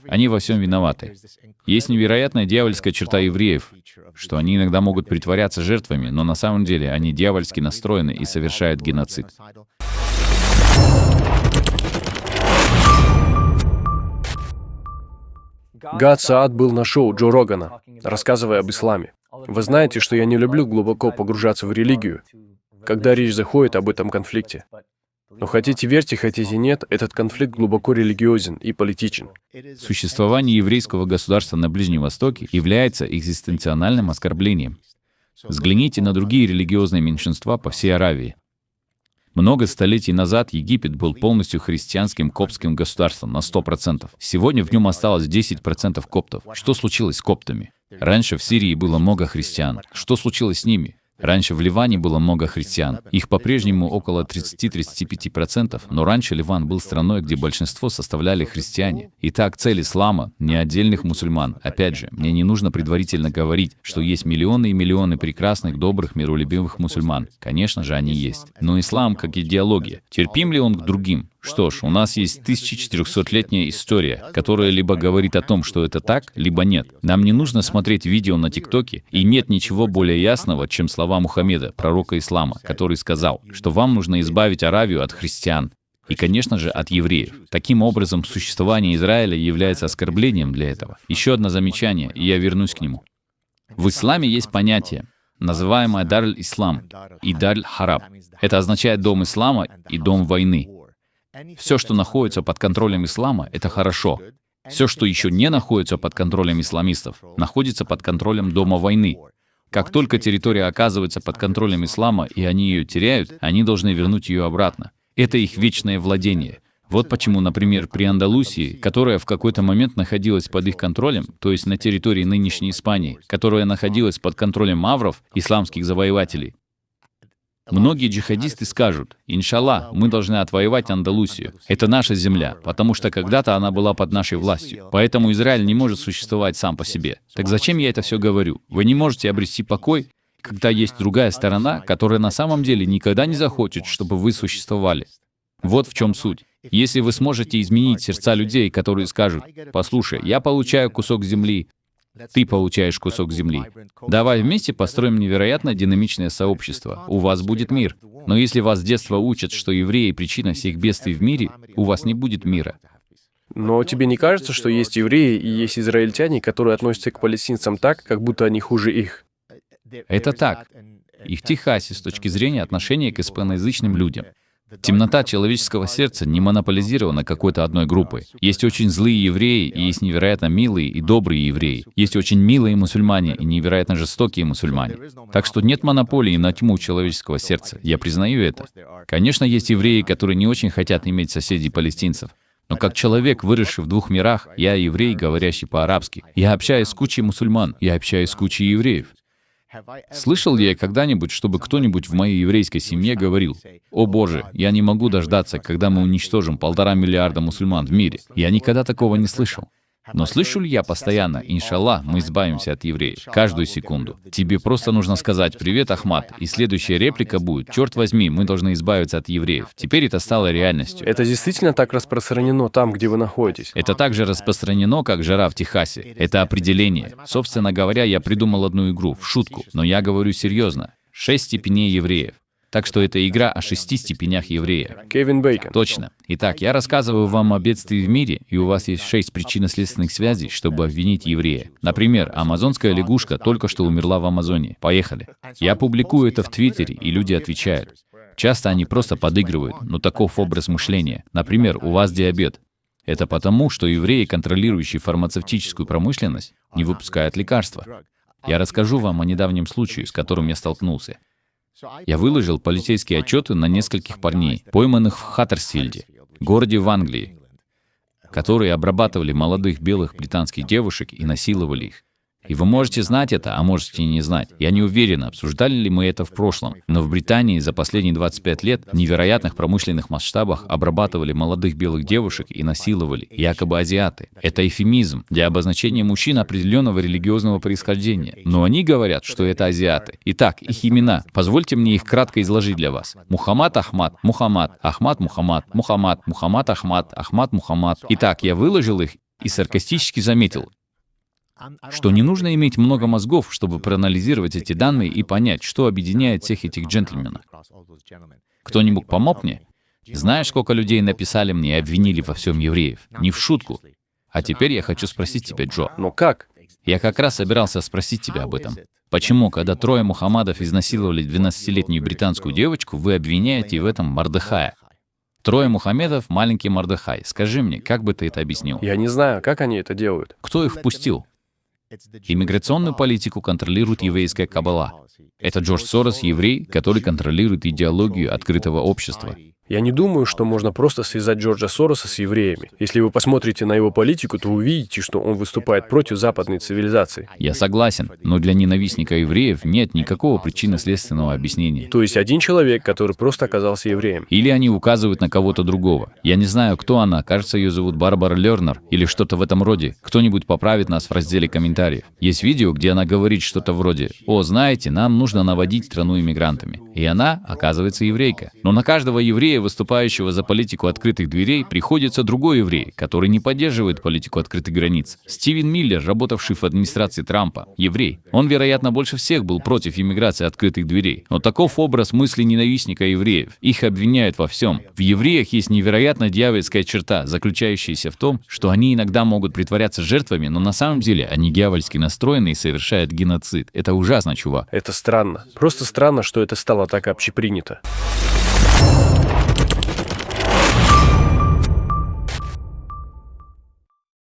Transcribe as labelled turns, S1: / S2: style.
S1: Они во всем виноваты. Есть невероятная дьявольская черта евреев, что они иногда могут притворяться жертвами, но на самом деле они дьявольски настроены и совершают геноцид.
S2: Гад Саад был на шоу Джо Рогана, рассказывая об исламе. Вы знаете, что я не люблю глубоко погружаться в религию, когда речь заходит об этом конфликте. Но хотите верьте, хотите нет, этот конфликт глубоко религиозен и политичен.
S1: Существование еврейского государства на Ближнем Востоке является экзистенциональным оскорблением. Взгляните на другие религиозные меньшинства по всей Аравии. Много столетий назад Египет был полностью христианским коптским государством на 100%. Сегодня в нем осталось 10% коптов. Что случилось с коптами? Раньше в Сирии было много христиан. Что случилось с ними? Раньше в Ливане было много христиан. Их по-прежнему около 30-35%, но раньше Ливан был страной, где большинство составляли христиане. Итак, цель ислама — не отдельных мусульман. Опять же, мне не нужно предварительно говорить, что есть миллионы и миллионы прекрасных, добрых, миролюбивых мусульман. Конечно же, они есть. Но ислам как идеология. Терпим ли он к другим? Что ж, у нас есть 1400-летняя история, которая либо говорит о том, что это так, либо нет. Нам не нужно смотреть видео на ТикТоке, и нет ничего более ясного, чем слова Мухаммеда, пророка ислама, который сказал, что вам нужно избавить Аравию от христиан и, конечно же, от евреев. Таким образом, существование Израиля является оскорблением для этого. Еще одно замечание, и я вернусь к нему. В исламе есть понятие, называемое Дар-аль-Ислам и Дар-аль-Хараб. Это означает дом ислама и дом войны. Все, что находится под контролем ислама, это хорошо. Все, что еще не находится под контролем исламистов, находится под контролем дома войны. Как только территория оказывается под контролем ислама, и они ее теряют, они должны вернуть ее обратно. Это их вечное владение. Вот почему, например, при Андалусии, которая в какой-то момент находилась под их контролем, то есть на территории нынешней Испании, которая находилась под контролем мавров, исламских завоевателей, многие джихадисты скажут: «Иншаллах, мы должны отвоевать Андалусию. Это наша земля, потому что когда-то она была под нашей властью. Поэтому Израиль не может существовать сам по себе». Так зачем я это все говорю? Вы не можете обрести покой, когда есть другая сторона, которая на самом деле никогда не захочет, чтобы вы существовали. Вот в чем суть. Если вы сможете изменить сердца людей, которые скажут: «Послушай, я получаю кусок земли, ты получаешь кусок земли. Давай вместе построим невероятно динамичное сообщество. У вас будет мир. Но если вас с детства учат, что евреи — причина всех бедствий в мире, у вас не будет мира».
S2: Но тебе не кажется, что есть евреи и есть израильтяне, которые относятся к палестинцам так, как будто они хуже их?
S1: Это так. И в Техасе, с точки зрения отношения к испаноязычным людям, темнота человеческого сердца не монополизирована какой-то одной группой. Есть очень злые евреи, и есть невероятно милые и добрые евреи. Есть очень милые мусульмане и невероятно жестокие мусульмане. Так что нет монополии на тьму человеческого сердца. Я признаю это. Конечно, есть евреи, которые не очень хотят иметь соседей палестинцев. Но как человек, выросший в двух мирах, я еврей, говорящий по-арабски. Я общаюсь с кучей мусульман, я общаюсь с кучей евреев. Слышал ли я когда-нибудь, чтобы кто-нибудь в моей еврейской семье говорил: «О Боже, я не могу дождаться, когда мы уничтожим 1,5 миллиарда мусульман в мире»? Я никогда такого не слышал. Но слышу ли я постоянно: «Иншаллах, мы избавимся от евреев»? Каждую секунду. Тебе просто нужно сказать: «Привет, Ахмад», и следующая реплика будет: «Черт возьми, мы должны избавиться от евреев». Теперь это стало реальностью.
S2: Это действительно так распространено там, где вы находитесь?
S1: Это так же распространено, как жара в Техасе. Это определение. Собственно говоря, я придумал одну игру, в шутку, но я говорю серьезно. 6 степеней евреев. Так что это игра о 6 степенях еврея.
S2: Кевин Бейкон.
S1: Точно. Итак, я рассказываю вам о бедствии в мире, и у вас есть 6 причинно-следственных связей, чтобы обвинить еврея. Например, амазонская лягушка только что умерла в Амазоне. Поехали. Я публикую это в Твиттере, и люди отвечают. Часто они просто подыгрывают, но таков образ мышления. Например, у вас диабет. Это потому, что евреи, контролирующие фармацевтическую промышленность, не выпускают лекарства. Я расскажу вам о недавнем случае, с которым я столкнулся. Я выложил полицейские отчеты на нескольких парней, пойманных в Хаттерсфилде, городе в Англии, которые обрабатывали молодых белых британских девушек и насиловали их. И вы можете знать это, а можете не знать. Я не уверен, обсуждали ли мы это в прошлом, но в Британии за последние 25 лет в невероятных промышленных масштабах обрабатывали молодых белых девушек и насиловали, якобы азиаты. Это эвфемизм для обозначения мужчин определенного религиозного происхождения. Но они говорят, что это азиаты. Итак, их имена. Позвольте мне их кратко изложить для вас. Мухаммад Ахмад, Мухаммад, Ахмад Мухаммад, Мухаммад, Мухаммад Ахмад, Ахмад Мухаммад. Итак, я выложил их, и саркастически заметил, что не нужно иметь много мозгов, чтобы проанализировать эти данные и понять, что объединяет всех этих джентльменов. Кто-нибудь помог мне? Знаешь, сколько людей написали мне и обвинили во всем евреев? Не в шутку. А теперь я хочу спросить тебя, Джо.
S2: Но как?
S1: Я как раз собирался спросить тебя об этом. Почему, когда трое Мухаммадов изнасиловали 12-летнюю британскую девочку, вы обвиняете в этом Мордехая? Трое Мухаммедов — маленький Мордехай. Скажи мне, как бы ты это объяснил?
S2: Я не знаю, как они это делают.
S1: Кто их впустил? Иммиграционную политику контролирует еврейская кабала. Это Джордж Сорос, еврей, который контролирует идеологию открытого общества.
S2: Я не думаю, что можно просто связать Джорджа Сороса с евреями. Если вы посмотрите на его политику, то увидите, что он выступает против западной цивилизации.
S1: Я согласен, но для ненавистника евреев нет никакого причинно-следственного объяснения.
S2: То есть один человек, который просто оказался евреем.
S1: Или они указывают на кого-то другого. Я не знаю, кто она, кажется, ее зовут Барбара Лернер или что-то в этом роде. Кто-нибудь поправит нас в разделе комментариев. Есть видео, где она говорит что-то вроде: «О, знаете, нам нужно наводить страну иммигрантами». И она, оказывается, еврейка. Но на каждого еврея, выступающего за политику открытых дверей, приходится другой еврей, который не поддерживает политику открытых границ. Стивен Миллер, работавший в администрации Трампа, еврей. Он, вероятно, больше всех был против иммиграции открытых дверей. Но таков образ мысли ненавистника евреев. Их обвиняют во всем. В евреях есть невероятно дьявольская черта, заключающаяся в том, что они иногда могут притворяться жертвами, но на самом деле они дьявольски настроены и совершают геноцид. Это ужасно, чувак.
S2: Это странно. Просто странно, что это стало так общепринято.